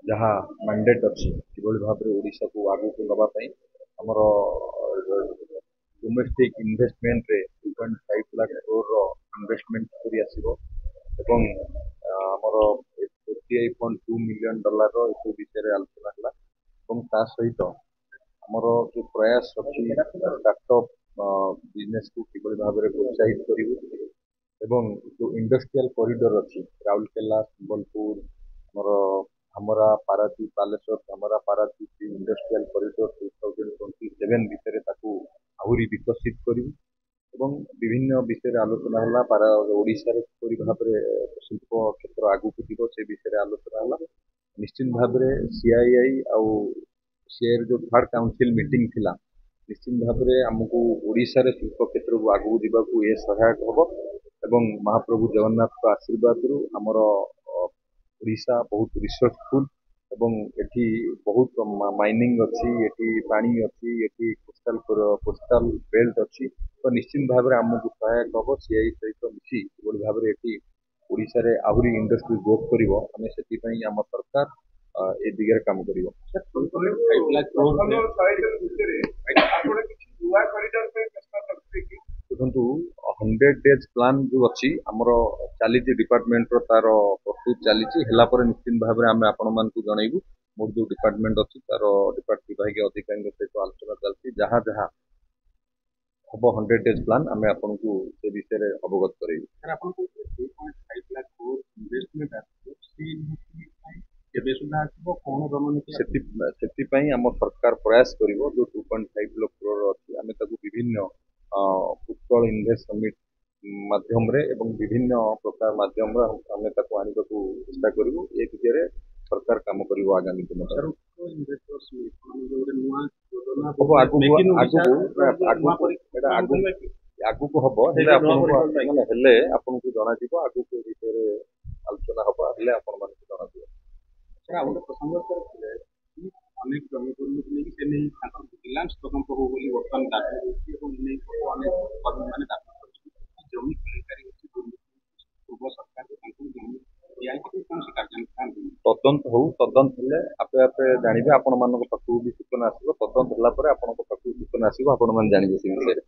जहाँ मैंडेट अच्छी किभଳି ଭାବରେ ଓଡ଼ିଶାକୁ ଆଗକୁ ନେବା ପାଇଁ ଆମର ଡୋମେଷ୍ଟିକ ଇନଭେଷ୍ଟମେଣ୍ଟରେ 2.5 ଲାख କରୋଡ଼ର ଇନଭେଷ୍ଟମେଣ୍ଟ କରି ଆସିବ ଏବଂ ଆମର $48.2 ମିଲିୟନ ଏସବୁ ବିଷୟରେ ଆଲୋଚନା ହେଲା ଏବଂ ତା ସହିତ ଆମର जो प्रयास अच्छी स्टार्टअप बिजनेस को किभଳି ଭାବରେ ପ୍ରୋତ୍ସାହିତ କରିବୁ ଏବଂ जो इंडस्ट्रियल कॉरिडोर अच्छी राउरकेला संबलपुर ଆମର धामरा पारादीप बालेश्वर धामरा पारादीप इंडस्ट्रियल कॉरिडोर 2027 ଭିତରେ ତାକୁ ଆହୁରି ବିକଶିତ କରିବୁ ଏବଂ ବିଭିନ୍ନ ବିଷୟରେ ଆଲୋଚନା ହେଲା ଓଡ଼ିଶାରେ କିପରି ଭାବରେ ଶିଳ୍ପ କ୍ଷେତ୍ର ଆଗକୁ ଯିବ ସେ ବିଷୟରେ ଆଲୋଚନା ହେଲା ନିଶ୍ଚିତ ଭାବରେ ସିଆଇଆଇ ଆଉ ସିଆଇର जो थर्ड काउंसिल मीटिंग थिला निश्चित भाବରେ ଆମକୁ ଓଡ଼ିଶାରେ ଶିଳ୍ପ କ୍ଷେତ୍ରକୁ ଆଗକୁ ଯିବାକୁ ଏ ସହାୟକ ହେବ ଏବଂ ମହାପ୍ରଭୁ ଜଗନ୍ନାଥଙ୍କ ଆଶୀର୍ବାଦରୁ ଆମର ଓଡ଼ିଶା ବହୁତ ରିସର୍ଚ୍ଚଫୁଲ ଏବଂ ଏଠି ବହୁତ ମାଇନିଂ ଅଛି ଏଠି ପାଣି ଅଛି ଏଠି କୋଷ୍ଟାଲ ବେଲ୍ଟ ଅଛି ତ ନିଶ୍ଚିତ ଭାବରେ ଆମକୁ ସହାୟକ ହେବ ସିଆଇ ସହିତ ମିଶି କିଭଳି ଭାବରେ ଏଠି ଓଡ଼ିଶାରେ ଆହୁରି ଇଣ୍ଡଷ୍ଟ୍ରି ଗ୍ରୋଥ କରିବ ଆମେ ସେଥିପାଇଁ ଆମ ସରକାର ଏ ଦିଗରେ କାମ କରିବ ଦେଖନ୍ତୁ 100 डेज प्लान जो अच्छी आमर चली डिपार्टमेंट तार प्रस्तुत चली निश्चित भाव में आम आपण मान जनइबू मोर जो डिपार्टमेंट अच्छी तार विभाग अधिकारी सहित आलोचना चलती जहाँ जहाँ हम 100 डेज प्लान आम आपन को से विषय अवगत करेबू आम सरकार प्रयास कर जो 2.5 लाख करोड़ अच्छी आम विभिन्न उत्कल इन्वेस्ट समिट माध्यम रे एवं विभिन्न प्रकार माध्यम आम आने को चेष्टा करूँ ए दिगरे सरकार काम कर आगामी दिन आगु हम आपन को जना आगु विषय आलोचना हम आपण मान जना अनेक जमीन नहीं से नहीं रिलायंस तदंत हो बर्तमान दाबी होने जमी खेलकारी पूर्व सरकार तदंत हो तदंत हेले आपे आपे जानिबे आपण मानक पाखु भी सूचना आसीबो तदंत होला परे आपण पाखु सूचना आसीबो आपण मान जानिबे से विषय